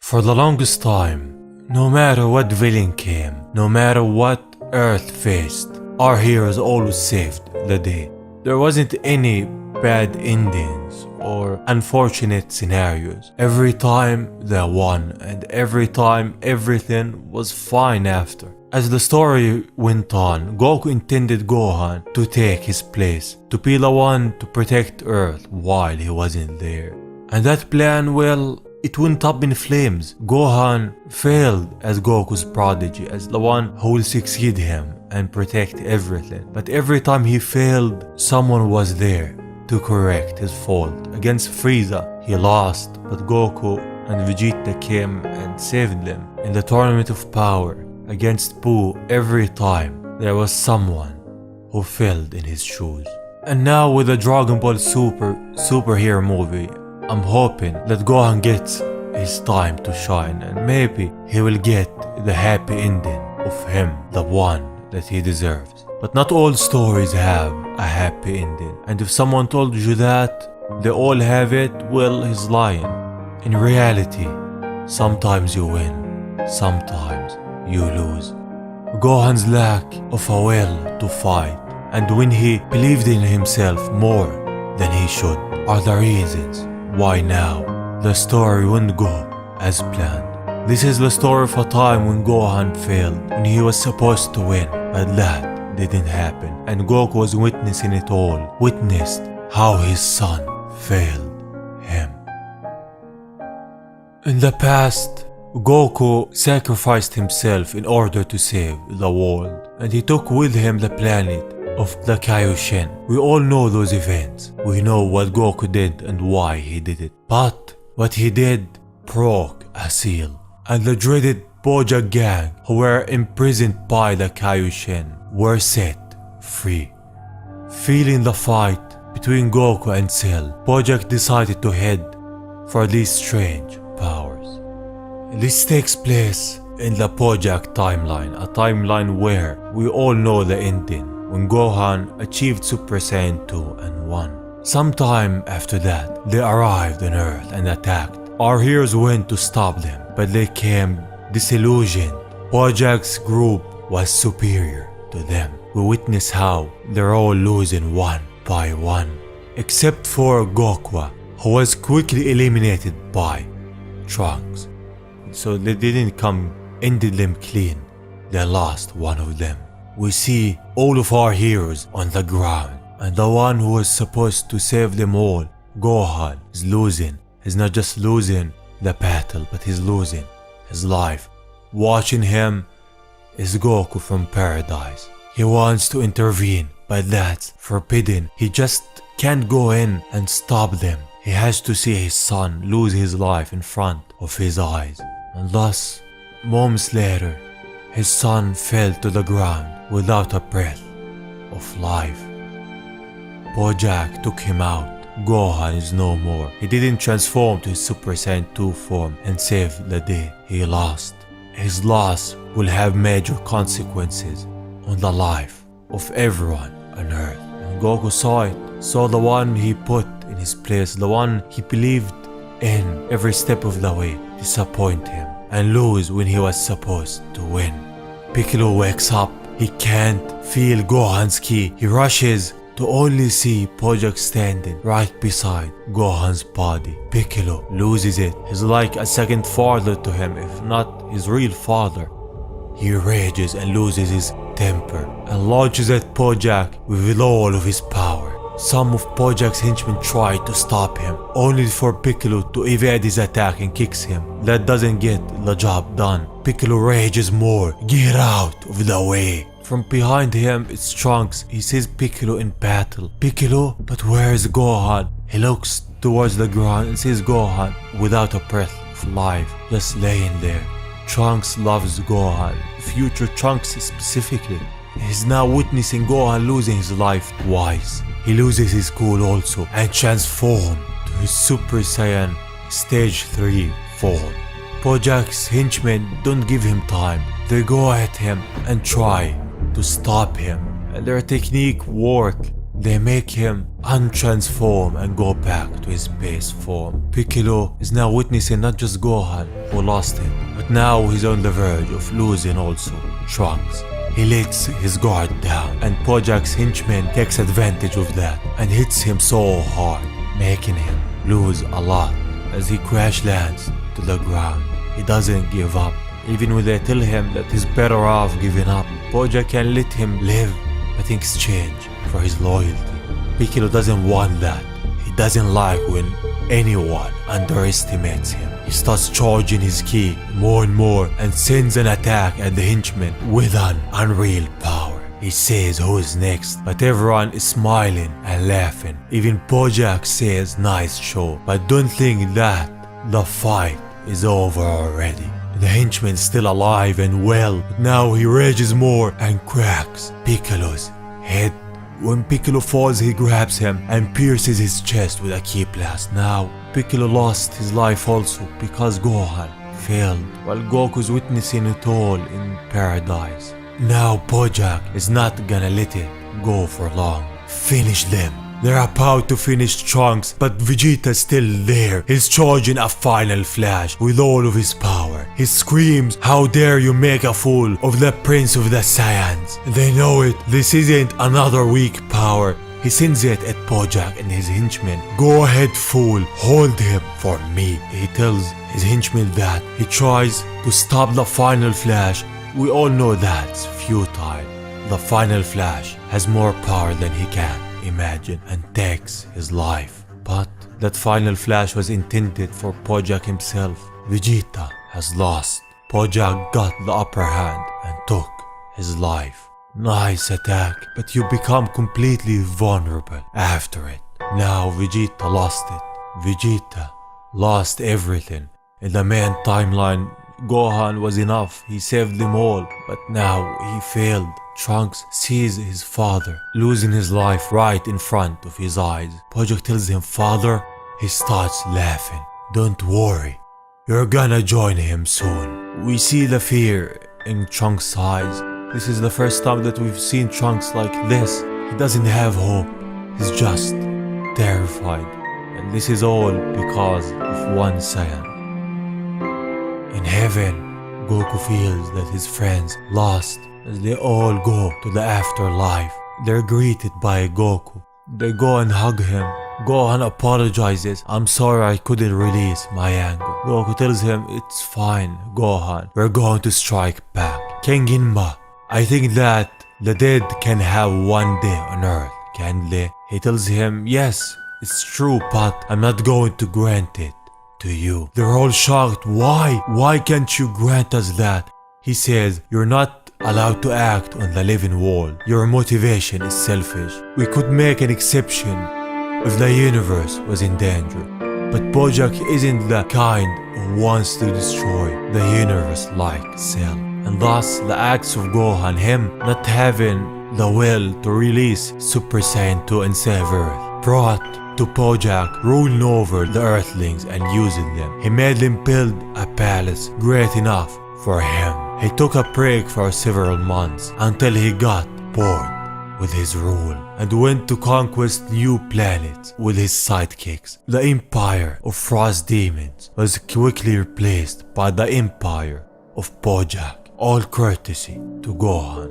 For the longest time, no matter what villain came, no matter what Earth faced, our heroes always saved the day. There wasn't any bad endings or unfortunate scenarios. Every time they won, and every time everything was fine after. As the story went on, Goku intended Gohan to take his place, to be the one to protect Earth while he wasn't there. And that plan, well, it went up in flames. Gohan failed as Goku's prodigy, as the one who will succeed him and protect everything. But every time he failed, someone was there to correct his fault. Against Frieza, he lost, but Goku and Vegeta came and saved them. In the Tournament of Power, against Buu, every time there was someone who filled in his shoes. And now with the Dragon Ball superhero movie, I'm hoping that Gohan gets his time to shine, and maybe he will get the happy ending of him, the one that he deserves. But not all stories have a happy ending, and if someone told you that they all have it, well, he's lying. In reality, sometimes you win, sometimes you lose. Gohan's lack of a will to fight, and when he believed in himself more than he should, are the reasons why now the story wouldn't go as planned. This is the story of a time when Gohan failed, when he was supposed to win, but that didn't happen, and Goku was witnessing it all, witnessed how his son failed him. In the past, Goku sacrificed himself in order to save the world, and he took with him the planet of the Kaioshin. We all know those events. We know what Goku did and why he did it. But what he did broke a seal, and the dreaded Bojack gang who were imprisoned by the Kaioshin were set free. Feeling the fight between Goku and Cell, Bojack decided to head for these strange powers. This takes place in the Bojack timeline, a timeline where we all know the ending, when Gohan achieved Super Saiyan 2 and won. Sometime after that, they arrived on Earth and attacked. Our heroes went to stop them, but they came disillusioned. Bojack's group was superior to them. We witness how they're all losing one by one, except for Goku, who was quickly eliminated by Trunks. So they didn't ended them clean. They lost one of them. We see all of our heroes on the ground, and the one who was supposed to save them all, Gohan, is losing. He's not just losing the battle, but he's losing his life. Watching him is Goku from Paradise. He wants to intervene, but that's forbidden. He just can't go in and stop them. He has to see his son lose his life in front of his eyes. And thus, moments later, his son fell to the ground without a breath of life. Bojack took him out. Gohan is no more. He didn't transform to his Super Saiyan 2 form and save the day. He lost. His loss will have major consequences on the life of everyone on Earth. And Goku saw it, saw the one he put in his place, the one he believed in every step of the way, disappoint him and lose when he was supposed to win. Piccolo wakes up. He can't feel Gohan's ki. He rushes to only see Bojack standing right beside Gohan's body. Piccolo loses it. He's like a second father to him, if not his real father. He rages and loses his temper and launches at Bojack with all of his power. Some of Bojack's henchmen try to stop him, only for Piccolo to evade his attack and kicks him. That doesn't get the job done. Piccolo rages more. Get out of the way. From behind him, it's Trunks. He sees Piccolo in battle. Piccolo? But where is Gohan? He looks towards the ground and sees Gohan without a breath of life, just laying there. Trunks loves Gohan, future Trunks specifically. He's now witnessing Gohan losing his life twice. He loses his cool also and transforms to his Super Saiyan Stage 3 form. Bojack's henchmen don't give him time. They go at him and try to stop him, and their technique work They make him untransform and go back to his base form. Piccolo is now witnessing not just Gohan, who lost him, but now he's on the verge of losing also Trunks. He lets his guard down, and Bojack's henchman takes advantage of that and hits him so hard, making him lose a lot. As he crash lands to the ground, he doesn't give up. Even when they tell him that he's better off giving up, Bojack can let him live, but in exchange for his loyalty. Piccolo doesn't want that. He doesn't like when anyone underestimates him. He starts charging his ki more and more and sends an attack at the henchman with an unreal power. He says who is next, but everyone is smiling and laughing. Even Bojack says nice show, but don't think that the fight is over already. The henchman is still alive and well, but now he rages more and cracks Piccolo's head. When Piccolo falls, he grabs him and pierces his chest with a ki blast. Now, Piccolo lost his life also because Gohan failed, while Goku's witnessing it all in paradise. Now Bojack is not gonna let it go for long. Finish them. They're about to finish Trunks, but Vegeta's still there. He's charging a final flash with all of his power. He screams, "How dare you make a fool of the Prince of the Saiyans?" They know it. This isn't another weak power. He sends it at Bojack and his henchmen. "Go ahead, fool. Hold him for me." He tells his henchmen that he tries to stop the final flash. We all know that's futile. The final flash has more power than he can imagine and takes his life. But that final flash was intended for Bojack himself. Vegeta has lost. Bojack got the upper hand and took his life. Nice attack, but you become completely vulnerable after it. Now Vegeta lost it. Vegeta lost everything. In the main timeline, Gohan was enough. He saved them all, but now he failed. Trunks sees his father losing his life right in front of his eyes. Bojack tells him, "Father." He starts laughing. "Don't worry, you're gonna join him soon." We see the fear in Trunks' eyes. This is the first time that we've seen Trunks like this. He doesn't have hope. He's just terrified. And this is all because of one Saiyan. In heaven, Goku feels that his friends lost. As they all go to the afterlife, they're greeted by Goku. They go and hug him. Gohan apologizes. "I'm sorry I couldn't release my anger." Goku tells him, "It's fine, Gohan. We're going to strike back." King Ginma, "I think that the dead can have one day on Earth, can't they?" He tells him, "Yes, it's true, but I'm not going to grant it to you." They're all shocked. Why? Why can't you grant us that? He says, "You're not allowed to act on the living world. Your motivation is selfish. We could make an exception if the universe was in danger. But Bojack isn't the kind who wants to destroy the universe like Cell." And thus the acts of Gohan, him not having the will to release Super Saiyan 2 and save Earth, brought to Bojack ruling over the Earthlings and using them. He made them build a palace great enough for him. He took a break for several months until he got bored with his rule and went to conquest new planets with his sidekicks. The Empire of Frost Demons was quickly replaced by the Empire of Bojack, all courtesy to Gohan.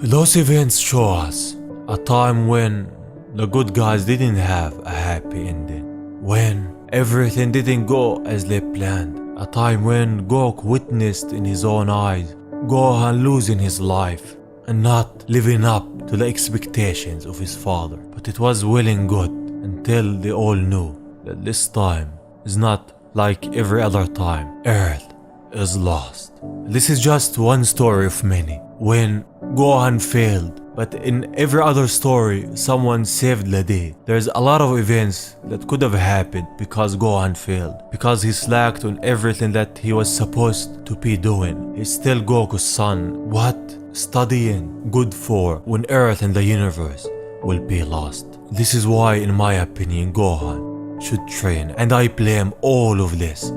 Those events show us a time when the good guys didn't have a happy ending, when everything didn't go as they planned. A time when Goku witnessed in his own eyes Gohan losing his life and not living up to the expectations of his father. But it was well and good until they all knew that this time is not like every other time. Earth is lost. This is just one story of many. When Gohan failed, but in every other story, someone saved the day. There's a lot of events that could have happened because Gohan failed. Because he slacked on everything that he was supposed to be doing. He's still Goku's son. What studying good for when Earth and the universe will be lost? This is why, in my opinion, Gohan should train. And I blame all of this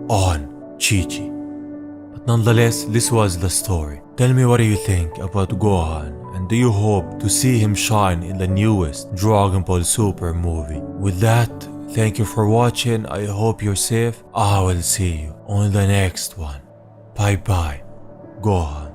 on Chi-Chi. But nonetheless, this was the story. Tell me, what do you think about Gohan, and do you hope to see him shine in the newest Dragon Ball Super movie? With that, thank you for watching. I hope you're safe. I will see you on the next one. Bye bye, Gohan.